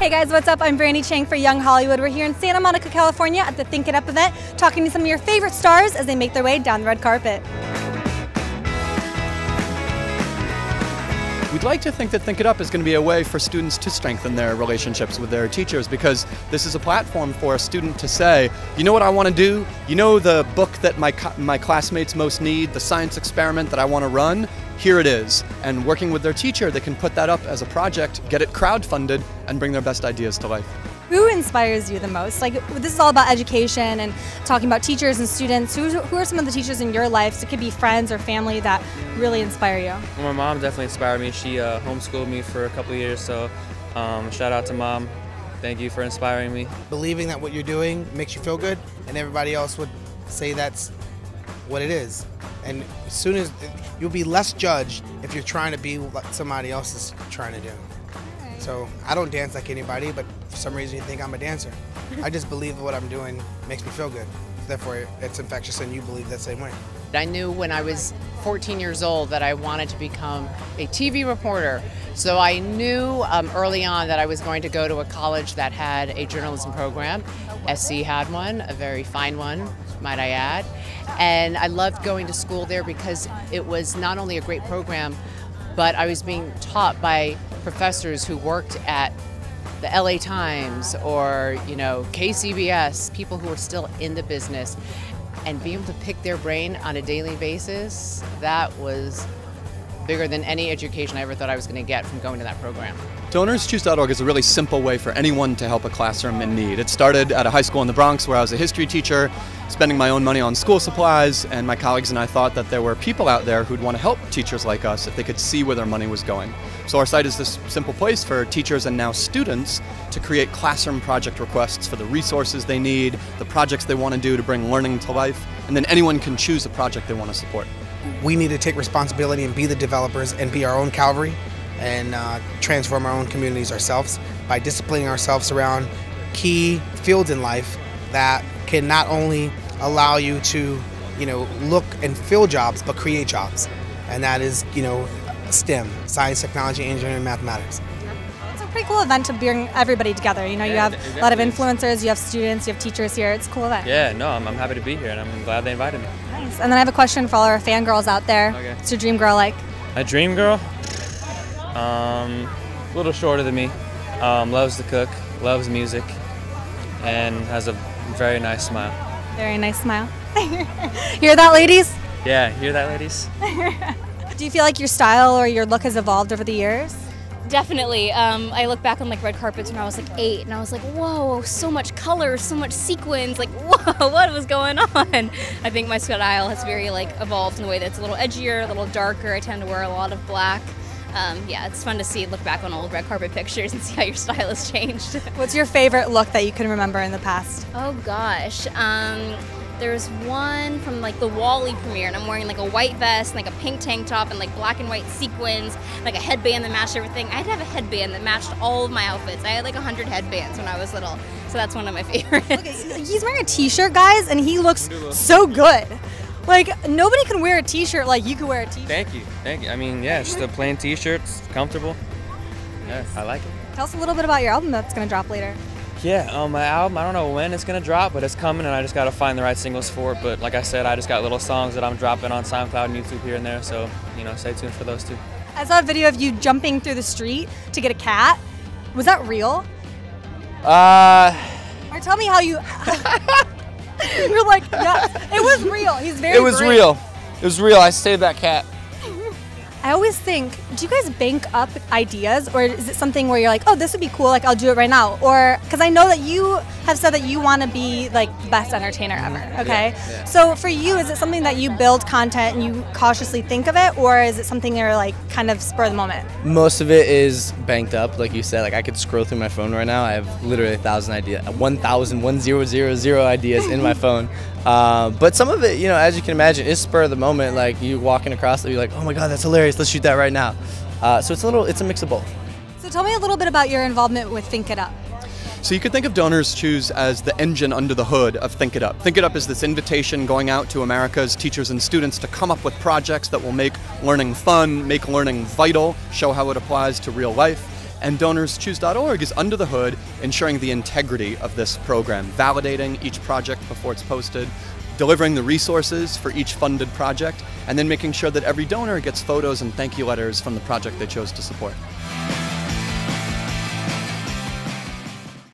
Hey guys, what's up? I'm Brandy Chang for Young Hollywood. We're here in Santa Monica, California at the Think It Up event, talking to some of your favorite stars as they make their way down the red carpet. We'd like to think that Think It Up is going to be a way for students to strengthen their relationships with their teachers, because this is a platform for a student to say, you know what I want to do? You know the book that my classmates most need, the science experiment that I want to run? Here it is. And working with their teacher, they can put that up as a project, get it crowdfunded, and bring their best ideas to life. Who inspires you the most? Like, this is all about education and talking about teachers and students. Who are some of the teachers in your life? So it could be friends or family that really inspire you. Well, my mom definitely inspired me. She homeschooled me for a couple of years, so shout out to Mom. Thank you for inspiring me. Believing that what you're doing makes you feel good, and everybody else would say that's what it is. And as soon as you'll be less judged if you're trying to be what somebody else is trying to do. So I don't dance like anybody, but for some reason you think I'm a dancer. I just believe what I'm doing makes me feel good. Therefore, it's infectious, and you believe that same way. I knew when I was 14 years old that I wanted to become a TV reporter. So I knew early on that I was going to go to a college that had a journalism program. SC had one, a very fine one, might I add. And I loved going to school there because it was not only a great program, but I was being taught by professors who worked at the LA Times or, KCBS, people who are still in the business, and being able to pick their brain on a daily basis, that was bigger than any education I ever thought I was going to get from going to that program. DonorsChoose.org is a really simple way for anyone to help a classroom in need. It started at a high school in the Bronx where I was a history teacher, spending my own money on school supplies, and my colleagues and I thought that there were people out there who'd want to help teachers like us if they could see where their money was going. So our site is this simple place for teachers and now students to create classroom project requests for the resources they need, the projects they want to do to bring learning to life, and then anyone can choose a project they want to support. We need to take responsibility and be the developers and be our own Calvary and transform our own communities ourselves by disciplining ourselves around key fields in life that can not only allow you to, look and fill jobs, but create jobs. And that is, STEM, science, technology, engineering, and mathematics. It's a pretty cool event to bring everybody together. You have a lot of influencers, you have students, you have teachers here. It's a cool event. Yeah, no, I'm happy to be here, and I'm glad they invited me. Nice. And then I have a question for all our fangirls out there. Okay. What's your dream girl like? My dream girl? A little shorter than me. Loves to cook, loves music, and has a very nice smile. Very nice smile. Hear that, ladies? Yeah, hear that, ladies? Do you feel like your style or your look has evolved over the years? Definitely. I look back on red carpets when I was 8, and I was like, whoa, so much color, so much sequins, whoa, what was going on? I think my style has very evolved in a way that's a little edgier, a little darker. I tend to wear a lot of black. Yeah, it's fun to look back on old red carpet pictures and see how your style has changed. What's your favorite look that you can remember in the past? Oh gosh, there's one from the Will.i.am premiere, and I'm wearing a white vest, and a pink tank top, and black and white sequins, a headband that matched everything. I had to have a headband that matched all of my outfits. I had 100 headbands when I was little, so that's one of my favorites. Look, he's wearing a t-shirt, guys, and he looks so good. Nobody can wear a t-shirt like you can wear a t-shirt. Thank you. I mean, yeah, just a plain t-shirt, it's comfortable. Yeah, I like it. Tell us a little bit about your album that's going to drop later. Yeah, my album, I don't know when it's going to drop, but it's coming, and I just got to find the right singles for it. But like I said, I just got little songs that I'm dropping on SoundCloud and YouTube here and there, so, stay tuned for those too. I saw a video of you jumping through the street to get a cat. Was that real? Or tell me how you... You're like, yeah, it was real. He's very brave. Real. It was real. I saved that cat. I always think, do you guys bank up ideas, or is it something where you're like, oh, this would be cool, I'll do it right now? Or, because I know that you have said that you want to be the best entertainer ever, okay? Yeah. So for you, is it something that you build content and you cautiously think of it, or is it something you're kind of spur of the moment? Most of it is banked up, like you said. I could scroll through my phone right now. I have literally 1,000 ideas, 1,000 ideas in my phone. But some of it, as you can imagine, is spur of the moment. You walking across, you're like, oh my God, that's hilarious. Let's shoot that right now. So it's a mix of both. So tell me a little bit about your involvement with Think It Up. So you could think of DonorsChoose as the engine under the hood of Think It Up. Think It Up is this invitation going out to America's teachers and students to come up with projects that will make learning fun, make learning vital, show how it applies to real life. And DonorsChoose.org is under the hood, ensuring the integrity of this program, validating each project before it's posted, delivering the resources for each funded project, and then making sure that every donor gets photos and thank you letters from the project they chose to support.